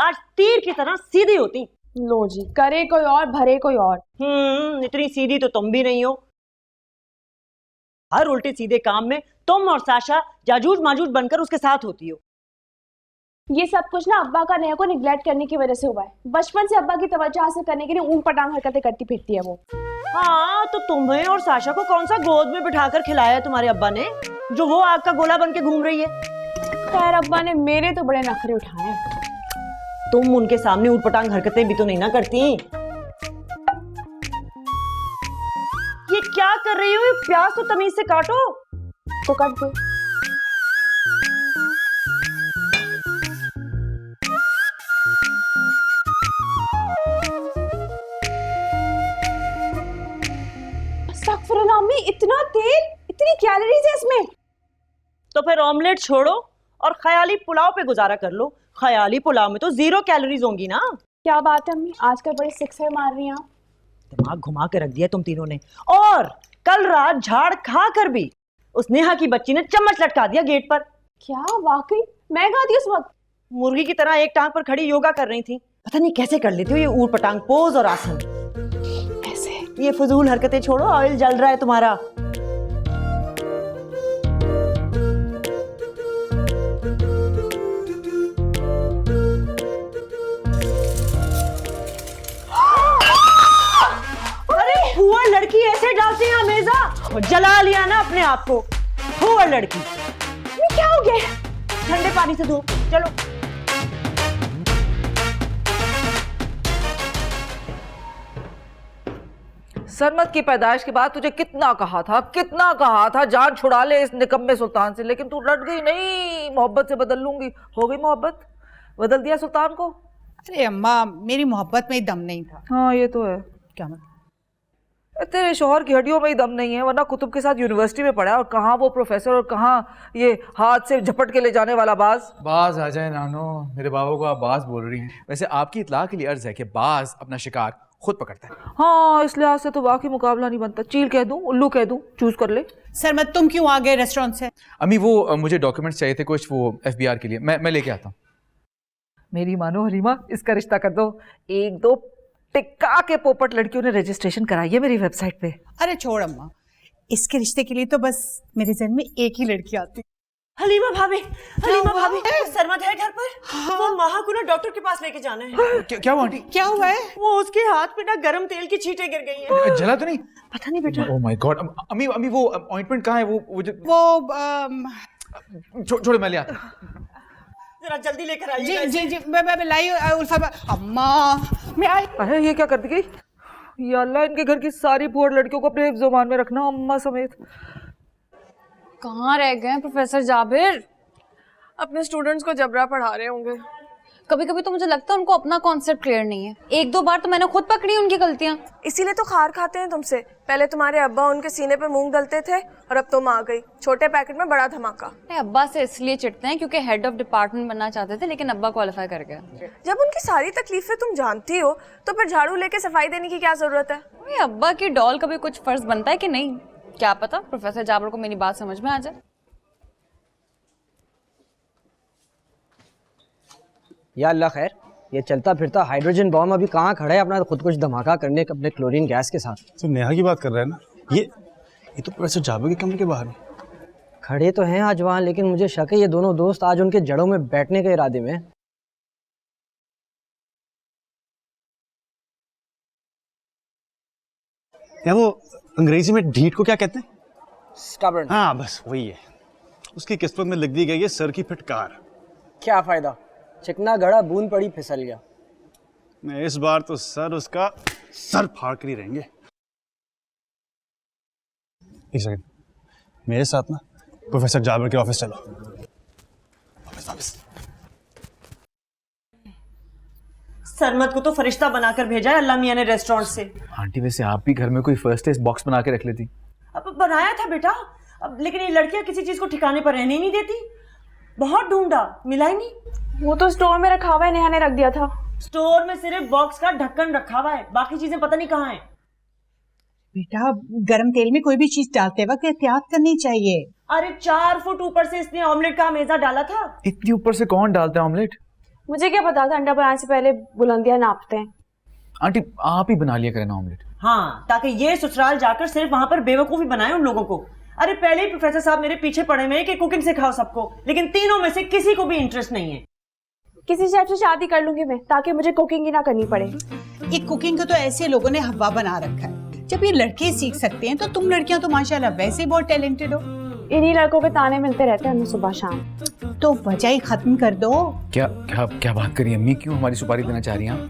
आज तीर की तरह सीधी होती। लो जी, करे कोई और भरे कोई और। इतनी सीधी तो तुम भी नहीं हो। हर उल्टे सीधे काम में तुम और साशा जाजूज माजूज बनकर उसके साथ होती हो। ये सब कुछ ना अब्बा का नेहा को निग्लेक्ट करने की वजह से हुआ है। बचपन से अब्बा की तवज्जो हासिल करने के लिए ऊंट पटांग हरकतें करती फिरती है वो। हाँ, तो तुम्हें और साशा को कौन सा गोद में बिठाकर खिलाया है तुम्हारे अब्बा ने, जो वो आग का गोला बन के घूम रही है? खैर, अब्बा ने मेरे तो बड़े नखरे उठाए हैं। तुम उनके सामने ऊट पटांग हरकतें भी तो नहीं ना करती। ये क्या कर रही हो? ये प्याज तो तमीज से काटो। तो काट दो। अस्तगफुरुल्लाह अम्मी, इतना तेल, इतनी कैलोरीज है इसमें। तो फिर ऑमलेट छोड़ो और ख्याली पुलाव पे गुजारा कर लो। ख्याली पुलाव में तो 0 कैलोरीज होंगी ना। क्या बात है अम्मी, आजकल बड़े सिक्सर मार रही हैं आप। दिमाग घुमा के रख दिया तुम तीनों ने। और कल रात झाड़ खा कर भी उस नेहा की बच्ची ने चम्मच लटका दिया गेट पर। क्या वाकई? मैं गई थी उस वक्त? मुर्गी की तरह एक टांग पर खड़ी योगा कर रही थी। पता नहीं कैसे कर लेती हो ये ऊट पटांग पोज और आसन। ऐसे ये फजूल हरकतें छोड़ो, ऑयल जल रहा है तुम्हारा। अरे हुआ लड़की ऐसे डालती है हमेशा। जला लिया ना अपने आप को। हुआ लड़की। क्या हो गया? ठंडे पानी से धो। चलो। सरमत की पैदाइश के बाद तुझे कितना कहा था जान छुड़ा ले इस निकम्मे सुल्तान से, लेकिन तू डट गई। नहीं, मोहब्बत से बदल लूंगी। हो गई मोहब्बत, बदल दिया सुल्तान को। अरे अम्मा, मेरी मोहब्बत में ही दम नहीं था। हाँ, ये तो है। क्या मतलब? तेरे शोहर की हड्डियों में ही दम नहीं है, वरना कुतुब के साथ यूनिवर्सिटी में पढ़ा, और कहाँ वो प्रोफेसर और कहाँ ये हाथ से झपट के ले जाने वाला बाज। बाज आ जाए नानो, मेरे बाबा को आप बाज बोल रही हैं। वैसे आपकी इत्तला के लिए अर्ज है कि बाज अपना शिकार खुद पकड़ता है। हाँ, इस लिहाज से तो वाकई मुकाबला नहीं बनता। चील कह दूं, उल्लू कह दूं, चूज कर ले। सरमत, तुम क्यों आ गए रेस्टोरेंट से? अम्मी, वो मुझे डॉक्यूमेंट्स चाहिए थे कुछ, वो FBR के लिए। मैं लेके आता हूँ। मेरी मानो हरीमा, इसका रिश्ता कर दो। 1-2 टिक्का के पोपट लड़कियों ने रजिस्ट्रेशन कराई है मेरी वेबसाइट पे। अरे छोड़ अम्मा, इसके रिश्ते के लिए तो बस मेरे जहन में एक ही लड़की आती। हलीमा भाभी, सरमत है घर पर? हाँ। वो माहा को ना डॉक्टर के पास लेके जाना है। क्या हुआ आंटी? क्या हुआ है? वो उसके हाथ पे ना गरम तेल की छींटें गिर गई हैं। जला तो नहीं? पता नहीं बेटा। Oh my God. अम्मी वो ऑइंटमेंट कहाँ है? वो छोड़ो, मैं ले आता हूँ। जरा जल्दी लेकर आइए। जी जी जी, मैं लाई उल्फा। अम्मा, मैं आई। अरे ये क्या कर दी गई? या अल्लाह, इनके घर की सारी पुअर लड़कियों को अपने हिफ्ज़-ओ-मान में रखना, अम्मा समेत। कहाँ रह गए प्रोफेसर जाबिर? अपने स्टूडेंट्स को जबरा पढ़ा रहे होंगे। कभी कभी तो मुझे लगता है उनको अपना कॉन्सेप्ट क्लियर नहीं है। 1-2 बार तो मैंने खुद पकड़ी उनकी गलतियाँ। इसीलिए तो खार खाते हैं तुमसे। पहले तुम्हारे अब्बा उनके सीने पे मूंग डलते थे और अब तुम आ गई छोटे पैकेट में बड़ा धमाका। अब्बा से इसलिए चिढ़ते हैं क्योंकि हेड ऑफ डिपार्टमेंट बनना चाहते थे, लेकिन अब्बा क्वालिफाई कर गया। जब उनकी सारी तकलीफें तुम जानती हो तो फिर झाड़ू लेके सफाई देने की क्या जरूरत है? अब्बा की डॉल का भी कुछ फर्ज बनता है कि नहीं? क्या पता प्रोफेसर जाबिर को मेरी बात समझ में आ जाए। या अल्लाह खैर, ये चलता फिरता हाइड्रोजन बॉम्ब अभी कहाँ खड़ा है अपना खुद कुछ धमाका करने अपने क्लोरीन गैस के साथ। तो नेहा की बात कर रहा है ना? ये तो प्रोफेसर जाबिर के कमरे के बाहर है। खड़े तो हैं आज वहाँ, लेकिन मुझे शक है ये दोनों दोस्त आज उनके जड़ों में बैठने के इरादे में। या वो अंग्रेजी में ढीठ को क्या कहते हैं? स्टबर्न। हाँ, बस वही है। उसकी किस्मत में लिख दी गई है सर की फटकार। क्या फायदा, चिकना गड़ा बूंद पड़ी फिसल गया। मैं इस बार तो सर उसका सर फाड़ कर ही रहेंगे। एक सेकंड, मेरे साथ ना प्रोफेसर जाबिर के ऑफिस चलो। ऑफिस। सरमत को तो फरिश्ता बनाकर भेजा है अल्लाह मियां ने रेस्टोरेंट से। आंटी, वैसे आप भी घर में कोई फर्स्ट एड बॉक्स बना के रख लेती। अब बनाया था बेटा, अब लेकिन ये लड़कियां किसी चीज को ठिकाने पर रहने ही नहीं देती। बहुत ढूंढा, मिला ही नहीं। वो तो स्टोर में रखा हुआ है, नेहा ने रख दिया था। स्टोर में सिर्फ बॉक्स का ढक्कन रखा हुआ है, बाकी चीजें पता नहीं कहाँ हैं। बेटा, गरम तेल में कोई भी चीज डालते वक्त एहतियात करनी चाहिए। अरे 4 फुट ऊपर से इसने ऑमलेट का मेजा डाला था। इतनी ऊपर से कौन डालता है ऑमलेट? मुझे क्या पता था अंडा बनाने से पहले बुलंदियां नापते हैं। आंटी आप ही बना लिया करें ना ऑमलेट। हाँ, ताकि ये ससुराल जाकर सिर्फ वहां पर बेवकूफी बनाए उन लोगों को। अरे पहले ही प्रोफेसर साहब मेरे पीछे पड़े हुए हैं कि कुकिंग सिखाओ सबको, लेकिन तीनों में से किसी को भी इंटरेस्ट नहीं है। किसी शेफ से शादी कर लूंगी मैं, ताकि मुझे कुकिंग ही ना करनी पड़े। ये कुकिंग को तो ऐसे लोगों ने हवा बना रखा है। जब ये लड़के सीख सकते हैं तो तुम लड़कियां तो माशाल्लाह वैसे ही बहुत टैलेंटेड हो। इन्हीं लड़कों के ताने मिलते रहते हैं हमें सुबह शाम। तो वजह ही खत्म कर दो। क्या क्या क्या बात करी अम्मी, क्यों हमारी सुपारी देना चाह रही हैं आप?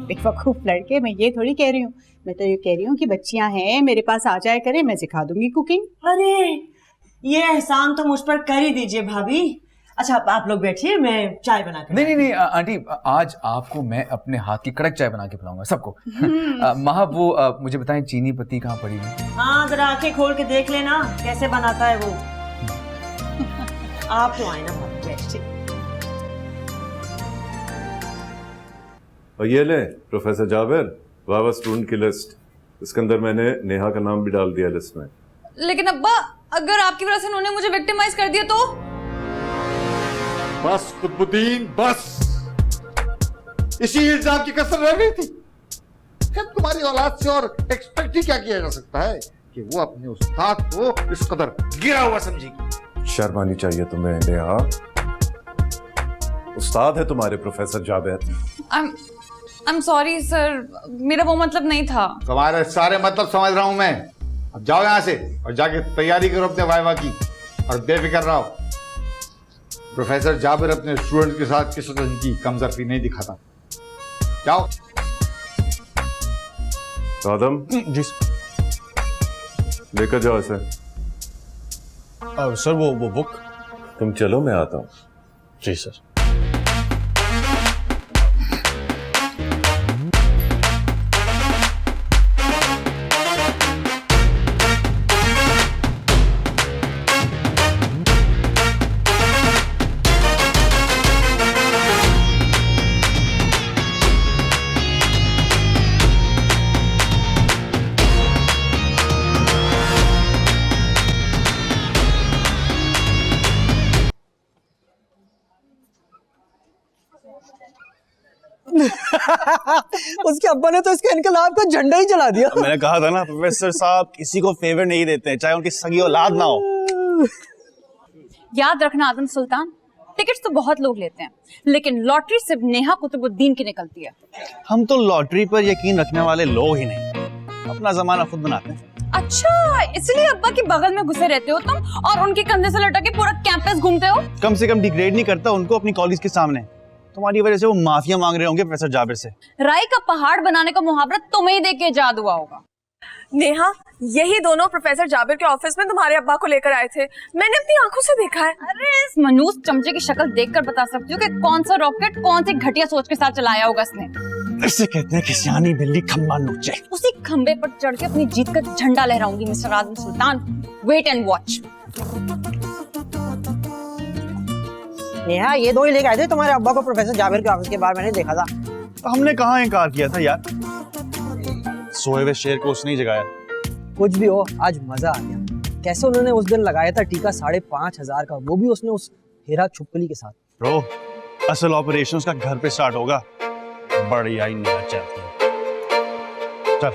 बेवकूफ लड़के, मैं ये थोड़ी कह रही हूँ, मैं तो ये कह रही हूँ कि बच्चियां हैं मेरे पास आ जाए करें, मैं सिखा दूंगी कुकिंग। अरे ये एहसान तो मुझ पर कर ही दीजिए भाभी। अच्छा आप लोग बैठिए, मैं चाय बना कर। नहीं आंटी, आज आपको मैं अपने हाथ की कड़क चाय बना के पिलाऊंगा सबको। माँ वो मुझे बताएं चीनी पत्ती कहाँ पड़ी हुई? हाँ जरा आंखें खोल के देख लेना कैसे बनाता है वो। आप तो आए ना भाभी, बैठिए। और ये ले प्रोफेसर जाबिर, वाह स्टूडेंट की लिस्ट। इसके अंदर मैंने नेहा का नाम भी डाल दिया लिस्ट में। लेकिन अब्बा, अगर आपकी वजह से उन्होंने मुझे विक्टिमाइज कर दिया तो? बस कुतुबुद्दीन बस, इसी इल्जाम की कसर रह गई थी। फिर तुम्हारी औलाद से और एक्सपेक्ट ही क्या किया जा सकता है कि वो अपने उस्ताद को इस कदर गिरा हुआ समझेगी। शर्म आनी चाहिए तुम्हें नेहा, उस्ताद है तुम्हारे professor Jabir. I am sorry sir, मेरा वो मतलब नहीं था। तुम्हारे सारे मतलब समझ रहा हूं मैं। अब जाओ यहाँ से और जाके तैयारी करो अपने वाइवा की, और बेफिक्र रहो। प्रोफेसर जाबिर अपने स्टूडेंट के साथ किसी तरह की कमजोरी नहीं दिखाता। जाओ। आदम जी लेकर जाओ इसे। सर वो बुक। तुम चलो, मैं आता हूँ। जी सर। उसके अब्बा ने तो इसके इनकलाब का झंडा ही जला दिया। मैंने कहा था ना प्रोफेसर साहब किसी को फेवर नहीं देते, चाहे उनकी सगी औलाद ना हो। याद रखना आदम सुल्तान, टिकट्स तो बहुत लोग लेते हैं, लेकिन लॉटरी सिर्फ नेहा कुतुबुद्दीन की निकलती है। हम तो लॉटरी पर यकीन रखने वाले लोग ही नहीं, अपना जमाना खुद बनाते हैं। अच्छा, इसलिए अब्बा के बगल में घुसे रहते हो तुम और उनके कंधे से लटक के पूरा कैंपस घूमते हो। कम से कम डिग्रेड नहीं करता उनको अपनी कॉलेज के सामने। तुम्हारी वजह से वो माफिया मांग रहे होंगे प्रोफेसर जाबिर से। राई का पहाड़ बनाने का मुहावरा तुम्हें ही देके याद हुआ होगा। नेहा, यही दोनों प्रोफेसर जाबिर के ऑफिस में तुम्हारे अब्बा को लेकर आए थे। मैंने अपनी आंखों से देखा है। अरे इस मनूस चमचे की शक्ल देखकर बता सकती हूँ कि कौन सा रॉकेट कौन सी घटिया सोच के साथ चलाया होगा इसने। इसे कहते हैं कि सियानी बिल्ली खंबा नोचे। उसी खंबे पर चढ़ के अपनी जीत का झंडा लहराऊंगी mister Adam Sultan. Wait and watch. Neha, ये दो ही लेके आए थे तुम्हारे अब्बा को प्रोफेसर जाबिर के ऑफिस के बाहर, मैंने देखा था। तो हमने कहाँ इनकार किया था यार, सोए हुए शेर को उसने ही जगाया। कुछ भी हो, आज मजा आ गया। कैसे उन्होंने उस दिन लगाया था टीका 5,500 का, वो भी उसने उस हीरा छुपकली के साथ। ब्रो, असल ऑपरेशन का घर पे स्टार्ट होगा। बड़ी आई नहीं चाहती। चल।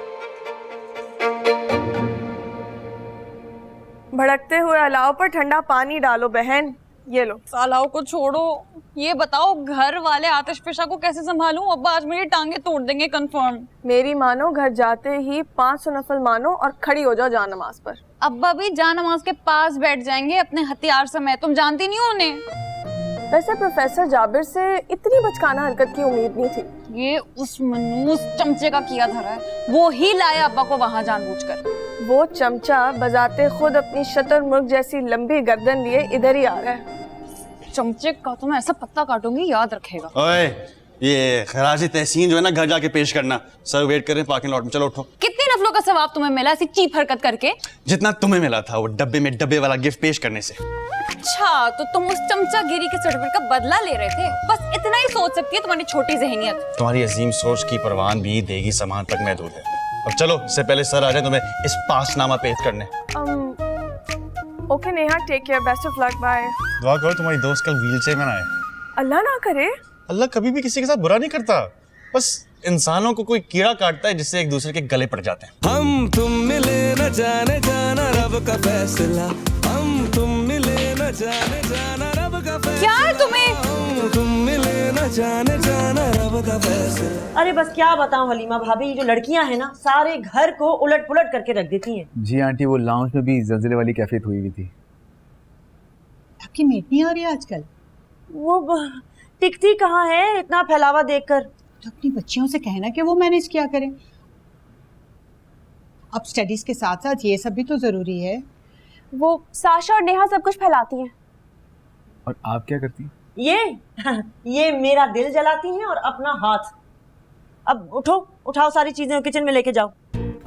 भड़कते हुए अलाव पर ठंडा पानी डालो बहन। ये लो। सालाओं को छोड़ो, ये बताओ घर वाले आतिश फिशा को कैसे संभालूं? अब्बा आज मेरी टांगे तोड़ देंगे कंफर्म। मेरी मानो, घर जाते ही 500 नफल मानो और खड़ी हो जाओ जान नमाज पर। अब्बा भी जान नमाज के पास बैठ जाएंगे अपने हथियार समेत। तुम जानती नहीं हो उन्हें। वैसे प्रोफेसर जाबिर से इतनी बचकाना हरकत की उम्मीद नहीं थी। ये उस मनूस चमचे का किया धरा है, वो ही लाया अब्बा को वहां जानबूझकर। वो चमचा बजाते खुद अपनी शतरमुर्ग जैसी लंबी गर्दन लिए इधर ही आ रहा है। चमचे का तो मैं ऐसा पत्ता काटूंगी, याद रखेगा। ओए, ये खराज तहसीन जो है ना, घर जाके पेश करना। सर वेट कर रहे हैं पार्किंग लॉट में, चलो उठो। कितनी नफलों का सवाब तुम्हें मिला ऐसी चीप हरकत करके? जितना तुम्हें मिला था वो डब्बे में डब्बे वाला गिफ्ट पेश करने से। अच्छा, तो तुम उस चमचागिरी के सर्टिफिकेट का बदला ले रहे थे। बस इतना ही सोच सकती है तुम्हारी छोटी जहनियत। तुम्हारी अजीम सोच की परवान भी देगी सामान तक महदूद है। अब चलो, इससे पहले सर आ जाए तुम्हें इस पासनामा पेश करने। Okay Neha, take care, best of luck, bye. दुआ करो तुम्हारी दोस्त कल व्हीलचेयर में ना आए। अल्लाह ना करे। अल्लाह कभी भी किसी के साथ बुरा नहीं करता, बस इंसानों को कोई कीड़ा काटता है जिससे एक दूसरे के गले पड़ जाते हैं। हम तुम मिले न जाने जाना रब का फैसला, हम तुम मिले न जाने जाना रब का फैसला। क्या है तुम्हें? हम तुम मिले न जाने जाना रब का फैसला। अरे बस क्या बताऊं हलीमा भाभी, ये जो लड़कियां हैं ना सारे घर को उलट पुलट करके रख देती हैं। जी आंटी, वो लाउंज में भी जलजिले वाली कैफियत हुई हुई थी। आपकी मेट नहीं आ रही है आजकल? वो टिकती कहाँ है इतना फैलावा देखकर। तो अपनी बच्चियों से कहना कि वो मैनेज किया करें। अब स्टडीज के साथ साथ ये सब भी तो जरूरी है। वो साशा और नेहा सब कुछ फैलाती हैं। और आप क्या करती हैं? ये मेरा दिल जलाती हैं और अपना हाथ। अब उठाओ सारी चीजें किचन में लेके जाओ।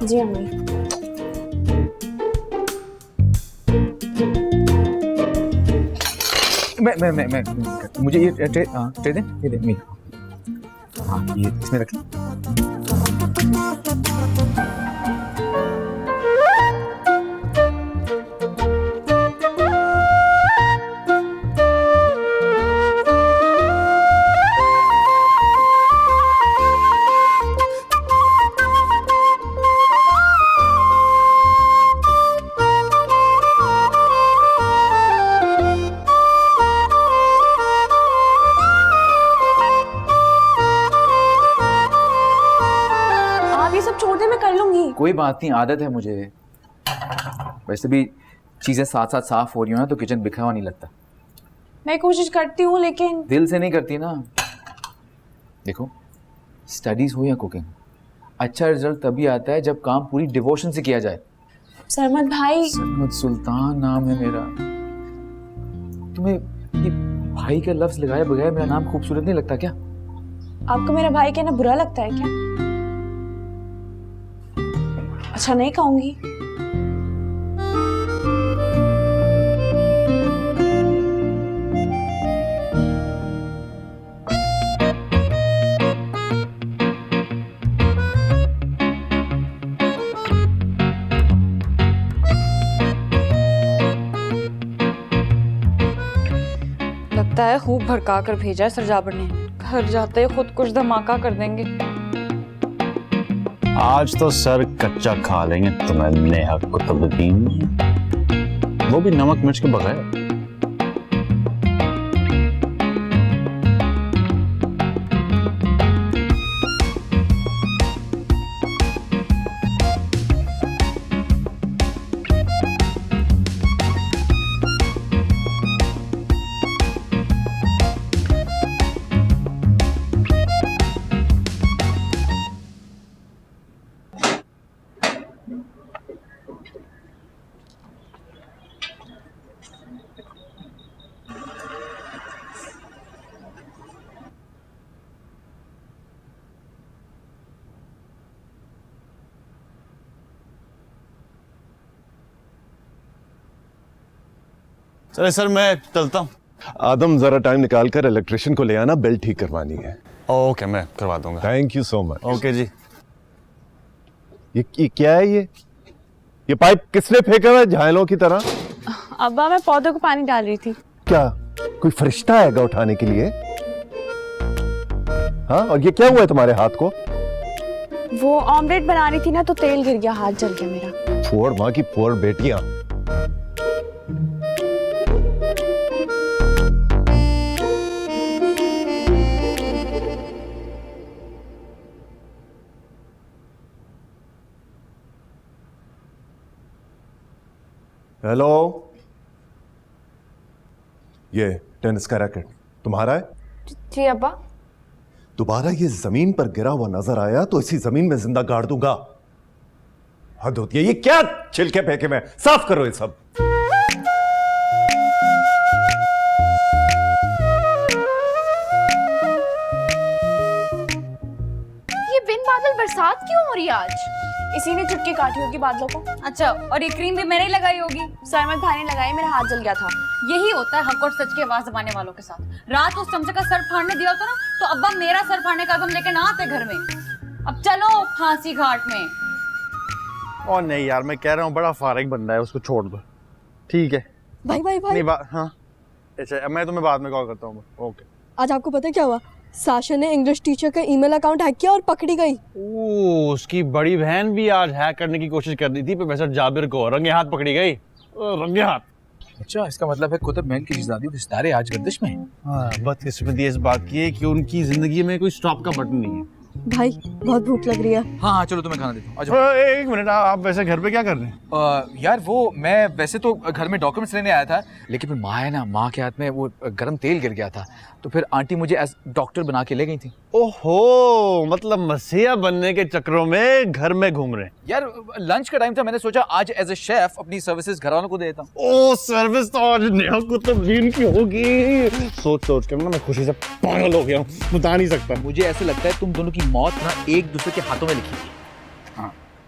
जी अम्मी। मैं मुझे ये ट्रे दें, ये दें मेरी। हाँ, ये इसमें रख लो। कोई बात नहीं, आदत है मुझे। वैसे भी चीजें साथ साथ साफ हो रही हो ना तो किचन बिखरा हुआ नहीं लगता। मैं कोशिश करती हूँ लेकिन दिल से नहीं करती ना। देखो, स्टडीज हो या कुकिंग, अच्छा रिजल्ट तभी आता है जब काम पूरी डिवोशन से किया जाए। सरमत भाई। सरमत सुल्तान नाम है मेरा। तुम्हें ये भाई का लफ्ज लगाए बगैर मेरा नाम खूबसूरत नहीं लगता क्या? आपको मेरा भाई कहना बुरा लगता है क्या? अच्छा नहीं कहूंगी। लगता है खूब भड़का कर भेजा है सर जाबिर ने। घर जाते खुद कुछ धमाका कर देंगे। आज तो सर कच्चा खा लेंगे तुम्हें नेहा कुतुबुद्दीन, वो भी नमक मिर्च के बगैर। चले सर, मैं चलता हूँ। आदम जरा टाइम निकाल कर इलेक्ट्रिशियन को ले आना, बेल्ट ठीक करवानी है। ओके, मैं करवा दूंगा। Thank you so much. Okay ji. ये क्या है? ये पाइप किसने फेंका हुआ है झायलों की तरह? अब्बा, मैं पौधों को पानी डाल रही थी। क्या कोई फरिश्ता आएगा उठाने के लिए? हाँ, और ये क्या हुआ है तुम्हारे हाथ को? वो ऑमलेट बना रही थी ना तो तेल गिर गया, हाथ जल गया मेरा। फोड़ माँ की फोड़ बेटियां। हेलो, ये टेनिस का रैकेट तुम्हारा है? जी अब्बा। दोबारा ये जमीन पर गिरा हुआ नजर आया तो इसी जमीन में जिंदा गाड़ दूंगा। हद होती है। ये क्या छिलके फेंके में? साफ करो ये सब। ये बिन बादल बरसात क्यों हो रही है आज? इसी ने चुटकी काटी होगी बादलों को। अच्छा, और ये क्रीम भी मैंने ही लगाई होगी। सरमत भाई ने लगाई, मेरा हाथ जल गया था। यही होता है हक और सच की आवाज दबाने वालों के साथ। रात उस चमचे का सर फाड़ने दिया होता ना तो अब्बा मेरा सर फाड़ने का गम लेके ना आते घर में। अब चलो फांसी घाट में। और नहीं यार, मैं कह रहा हूँ बड़ा फारिग बंदा है, उसको छोड़ दो। ठीक है भाई भाई भाई नहीं हाँ अच्छा, मैं तुम्हें बाद में कॉल करता हूँ। ओके। आज आपको पता है क्या हुआ? साशा ने इंग्लिश टीचर का ईमेल अकाउंट हैक किया और पकड़ी गई। ओ, उसकी बड़ी बहन भी आज हैक करने की कोशिश कर रही थी प्रोफेसर जाबिर को, रंगे हाथ पकड़ी गई। रंगे हाथ। अच्छा, इसका मतलब है कुतुब महल की शहजादी और सितारे आज गर्दिश में हैं। हाँ, बदकिस्मती इस बात की है कि उनकी जिंदगी में कोई स्टॉप का बटन नहीं है। भाई बहुत भूख लग रही है। हाँ चलो तुम्हें खाना देता हूँ। एक मिनट, आप वैसे घर पे क्या कर रहे हैं? यार वो मैं वैसे तो घर में डॉक्यूमेंट्स लेने आया था, लेकिन फिर माँ है ना, माँ के हाथ में वो गर्म तेल गिर गया था, तो फिर आंटी मुझे एज डॉक्टर बना के ले गई थी। ओहो, मतलब मसीहा बनने के चक्करों में घर में घूम रहे हैं। यार लंच का टाइम था, मैंने सोचा आज एज ए शेफ अपनी सर्विसेज घर वालों को दे देता हूँ। ओ, सर्विस तो आज नेहा कुतुबुद्दीन की होगी। सोच सोच कर ना मैं खुशी से पागल हो गया हूँ, बता नहीं सकता। मुझे ऐसे लगता है तुम दोनों की मौत ना एक दूसरे के हाथों में लिखी थी।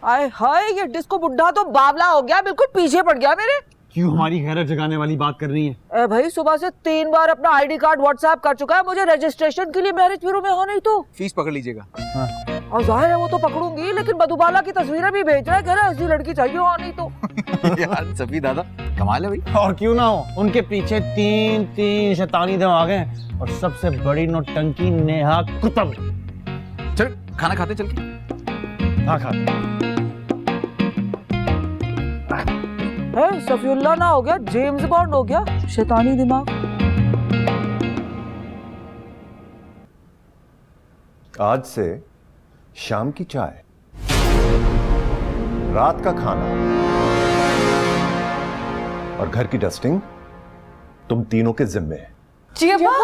आए हाय, ये डिस्को बुड्ढा तो बावला हो गया, बिल्कुल पीछे पड़ गया मेरे। क्यों हमारी हैरत जगाने वाली बात कर रही है? ए भाई, सुबह से 3 बार अपना आईडी कार्ड व्हाट्सएप कर चुका है मुझे रजिस्ट्रेशन के लिए मैरिज ब्यूरो में, हो नहीं तो फीस पकड़ लीजिएगा। हाँ। और जाहिर है वो तो पकड़ूंगी, लेकिन मधुबाला की तस्वीरें भी भेज रहा है, कह रहा है ऐसी लड़की चाहिए, हो नहीं तो। यार सभी दादा कमाल है भाई। और क्यों ना हो, उनके पीछे तीन शैतानी दिमाग हैं और सबसे बड़ी नौटंकी नेहा कुतुब। चल खाना खाते चल के। हाँ खाते। सफीउल्लाह ना हो गया, जेम्स बॉन्ड हो गया, शैतानी दिमाग। आज से शाम की चाय, रात का खाना और घर की डस्टिंग तुम तीनों के जिम्मे है। जी अब्बा।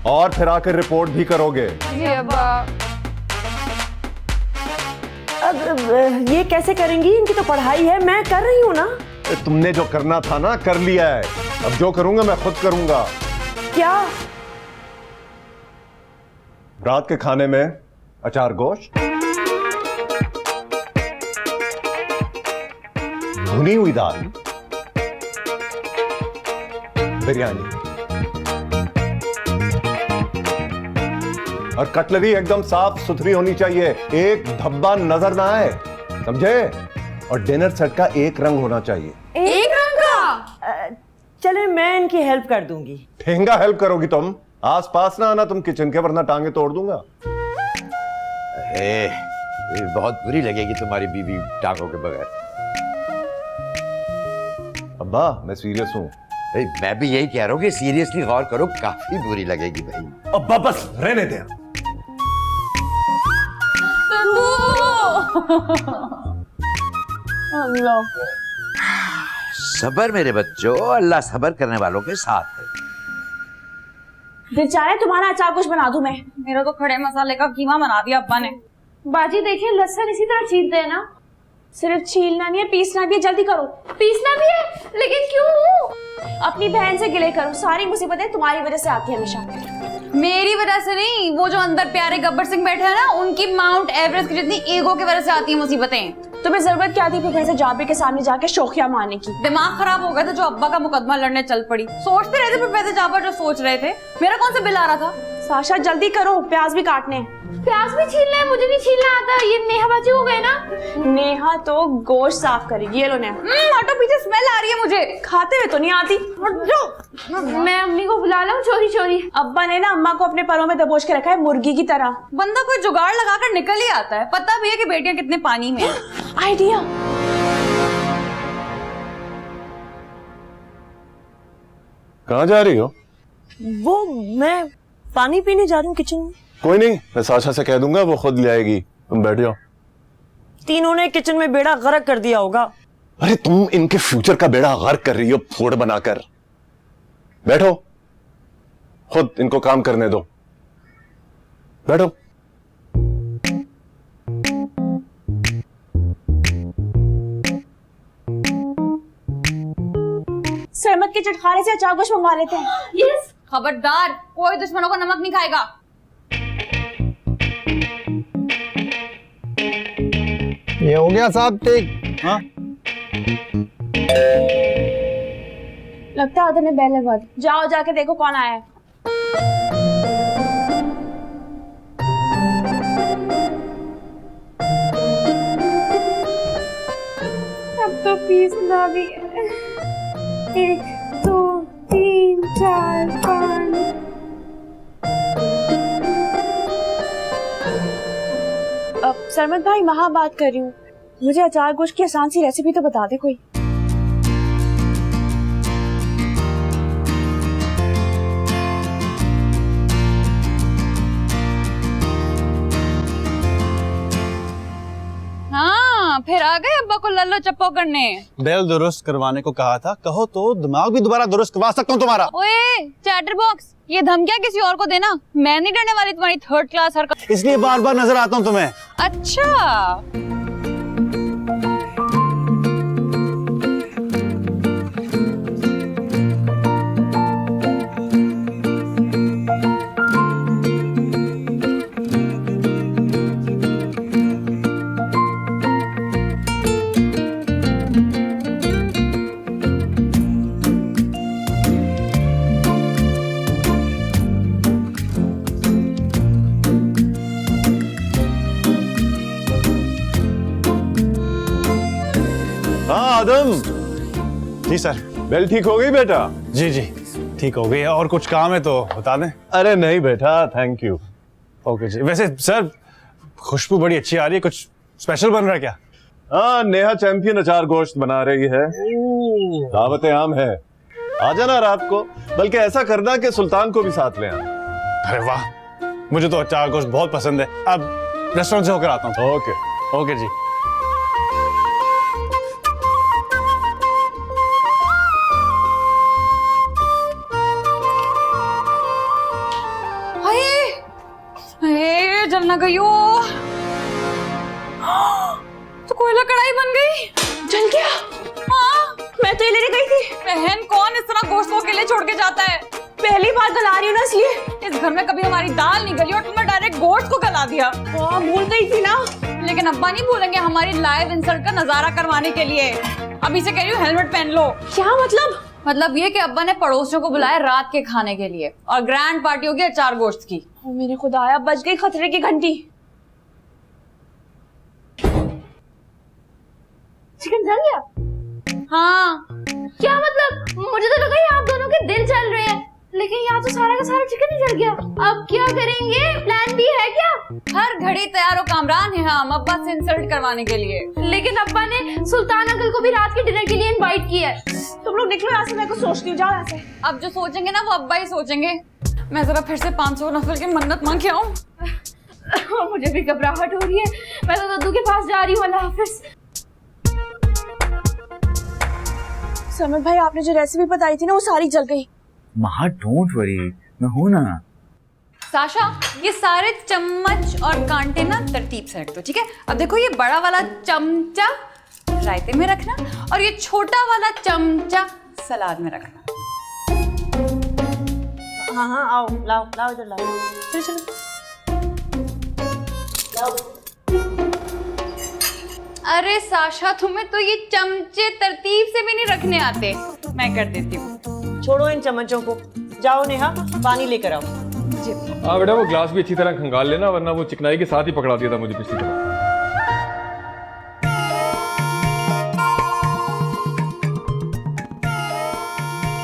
और फिर आकर रिपोर्ट भी करोगे। जी अब्बा। अब ये कैसे करेंगी? इनकी तो पढ़ाई है, मैं कर रही हूँ ना। तुमने जो करना था ना कर लिया है, अब जो करूंगा मैं खुद करूंगा। क्या? रात के खाने में अचार गोश्त, भुनी हुई दाल, बिरयानी और कटलरी एकदम साफ सुथरी होनी चाहिए, एक धब्बा नजर ना आए, समझे? और डिनर सेट का एक रंग होना चाहिए। एक रंग का? चले मैं इनकी हेल्प कर दूंगी। ठेंगा हेल्प करोगी तुम? आस पास ना आना तुम किचन के, वरना टांगे तोड़ दूंगा। बहुत बुरी लगेगी तुम्हारी बीवी टांगों के बगैर। अब्बा मैं सीरियस हूं। मैं भी यही कह रहा हूँ कि सीरियसली गौर करो, काफी बुरी लगेगी भाई। अब्बा बस रहने दे। सबर मेरे बच्चों, अल्लाह सबर करने वालों के साथ है। दिल चाह रहा है तुम्हारा अचार कुछ बना दूं मैं। मेरा तो खड़े मसाले का कीमा बना दिया अब्बा ने। बाजी देखिए, लहसुन इसी तरह छीलते हैं ना? सिर्फ छीलना नहीं है, पीसना भी है, जल्दी करो। पीसना भी है? लेकिन क्यों? अपनी बहन से गिले करो, सारी मुसीबतें तुम्हारी वजह से आती है हमेशा। मेरी वजह से नहीं, वो जो अंदर प्यारे गब्बर सिंह बैठे हैं ना, उनकी माउंट एवरेस्ट की जितनी ईगो की वजह से आती है मुसीबतें। तुम्हें जरूरत क्या थी प्रोफेसर जाबिर के सामने जाके शोखिया मारने की? दिमाग खराब हो गया था जो अब्बा का मुकदमा लड़ने चल पड़ी। सोचते रहे थे प्रोफेसर जाबिर जो सोच रहे थे, मेरा कौन सा बिल आ रहा था? साशा जल्दी करो, प्याज भी काटने। प्याज भी छीलना है? मुझे नहीं छीलना आता। ये नेहा बाजी हो गए ना। नेहा तो गोश्त साफ करेगी। ये लो नेहा। हटो, पीछे स्मेल आ रही है मुझे। खाते हुए तो नहीं आती। हटो। मैं अम्मी को बुला लाऊं चोरी चोरी? अब्बा ने ना अम्मा को अपने परों में दबोच के रखा है मुर्गी की तरह। बंदा कोई जुगाड़ लगाकर निकल ही आता है। पता भी है कि बेटियां कितने पानी में हैं। आइडिया। कहाँ जा रही हो? वो मैं पानी पीने जा रही हूँ किचन में। कोई नहीं, मैं साशा से कह दूंगा, वो खुद ले आएगी, तुम बैठ जाओ। तीनों ने किचन में बेड़ा गर्क कर दिया होगा। अरे तुम इनके फ्यूचर का बेड़ा गर्क कर रही हो फोड़ बनाकर। बैठो, खुद इनको काम करने दो, बैठो। सरमत के चटखारे से अचार गोश्त मंगवा लेते हैं। यस। खबरदार, कोई दुश्मनों का नमक नहीं खाएगा। ये हो गया साहब, ठीक? हाँ लगता है ने बैल लगवा दी। जाओ जाके देखो कौन आया है। अब तो पीसना भी है। 1 2 3 4 5 सरमत भाई वहाँ बात कर रही हूँ, मुझे अचार गोश्त की आसान सी रेसिपी तो बता दे कोई। हाँ, फिर आ गए अब्बा को लल्लो चप्पो करने। दिल दुरुस्त करवाने को कहा था, कहो तो दिमाग भी दोबारा दुरुस्त करवा सकता हूँ तुम्हारा। ओए चैटर बॉक्स, ये धमकियाँ किसी और को देना, मैं नहीं डरने वाली तुम्हारी थर्ड क्लास हरकत। इसलिए बार बार नजर आता हूँ तुम्हें। अच्छा, हाँ आदम। जी सर। बेल ठीक हो गई बेटा? जी जी ठीक हो गई है, और कुछ काम है तो बता दें। अरे नहीं बेटा, थैंक यू। ओके जी। वैसे सर खुशबू बड़ी अच्छी आ रही है, कुछ स्पेशल बन रहा है क्या? हाँ, नेहा चैंपियन अचार गोश्त बना रही है, दावत आम है। आ जाना रात को, बल्कि ऐसा करना कि सुल्तान को भी साथ ले आना। अरे वाह, मुझे तो अचार गोश्त बहुत पसंद है। अब रेस्टोरेंट से होकर आता हूँ। ओके ओके जी। जल ना गई हो तो कोयला कढ़ाई बन गई। जल गया? हाँ, मैं तो ये लेने गई थी। बहन, कौन इस तरह गोश्त को अकेले छोड़ के जाता है? पहली बार गला रही हूँ ना, इसलिए। इस घर में कभी हमारी दाल नहीं गली और तुमने डायरेक्ट गोश्त को गला दिया। भूल गई थी ना। लेकिन अब्बा नहीं भूलेंगे हमारी लाइव इंसल्ट का नजारा करवाने के लिए। अभी से कह रही हूँ हेलमेट पहन लो। क्या मतलब? मतलब ये कि अब्बा ने पड़ोसियों को बुलाया रात के खाने के लिए और ग्रैंड पार्टी होगी अचार गोश्त की। ओ मेरे खुदाया, बज गई खतरे की घंटी। चिकन जल गया? हाँ। क्या मतलब? मुझे तो लगा ये आप दोनों के दिल चल रहे हैं, लेकिन यहाँ तो सारा का सारा चिकन ही जल गया। अब क्या करेंगे? प्लान भी है क्या? हर घड़ी तैयार हो कामरान है हम अब्बा से इंसल्ट करवाने के लिए। लेकिन अब्बा ने सुल्तान अंकल को भी रात के डिनर के लिए इनवाइट किया है। तुम लोग निकलो यहाँ से, मैं कुछ सोचती हूँ। जाओ यहाँ से। अब जो सोचेंगे ना वो अब्बा ही सोचेंगे। मैं जरा फिर से 500 नफल की मन्नत मांग के आऊँ। मुझे भी घबराहट हो रही है। मैं तो दद्दू के पास जा रही हूँ। अल्लाह हाफिज। समर भाई, आपने जो रेसिपी बताई थी ना, वो सारी जल गई। महा डोंट वरी, मैं हूं ना। साशा, ये सारे चम्मच और कांटे ना तरतीब से रख दो, ठीक है? अब देखो, ये बड़ा वाला चमचा रायते में रखना और ये छोटा वाला चमचा सलाद में रखना। हाँ हाँ, आओ, लाओ लाओ इधर लाओ। चलो चलो अरे साशा, तुम्हें तो ये चमचे तरतीब से भी नहीं रखने आते। मैं कर देती हूँ। छोड़ो इन चम्मचों को। जाओ नेहा, पानी लेकर आओ। हाँ बेटा, वो ग्लास भी अच्छी तरह खंगाल लेना, वरना वो चिकनाई के साथ ही पकड़ा दिया था मुझे पिछली दफा।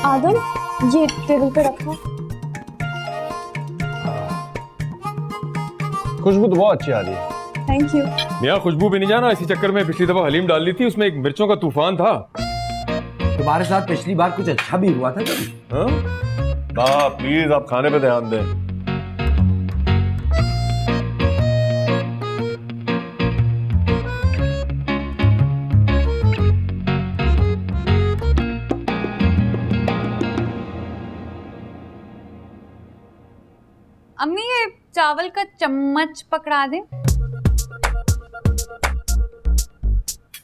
आदम, ये टेबल पे रखो। खुशबू तो बहुत अच्छी आ रही है। Thank you. मियाँ, खुशबू भी नहीं जाना, इसी चक्कर में पिछली दफा हलीम डाल दी थी, उसमें एक मिर्चों का तूफान था। तुम्हारे साथ पिछली बार कुछ अच्छा भी हुआ था कभी? हाँ प्लीज, आप खाने पे ध्यान दें। अम्मी, ये चावल का चम्मच पकड़ा दे।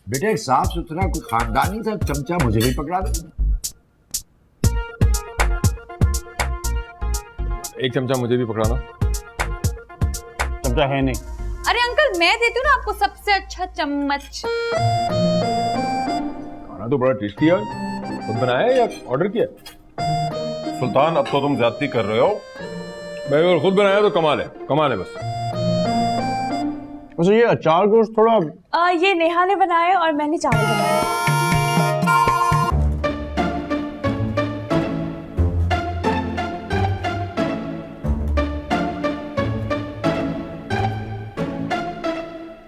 बेटा, एक साफ सुथरा कोई खानदानी सा चमचा मुझे भी पकड़ा दे। एक चमचा मुझे भी पकड़ाना। चमचा है नहीं। अरे अंकल, मैं देती हूँ ना आपको सबसे अच्छा चम्मच। खाना तो बड़ा टेस्टी है। खुद बनाया है या ऑर्डर किया? सुल्तान, अब तो तुम ज्यादती कर रहे हो। मैं अगर खुद बनाया तो कमाल है, कमाल है बस। वैसे ये अचार गोश्त थोड़ा ये नेहा ने बनाया और मैंने चावल बनाया।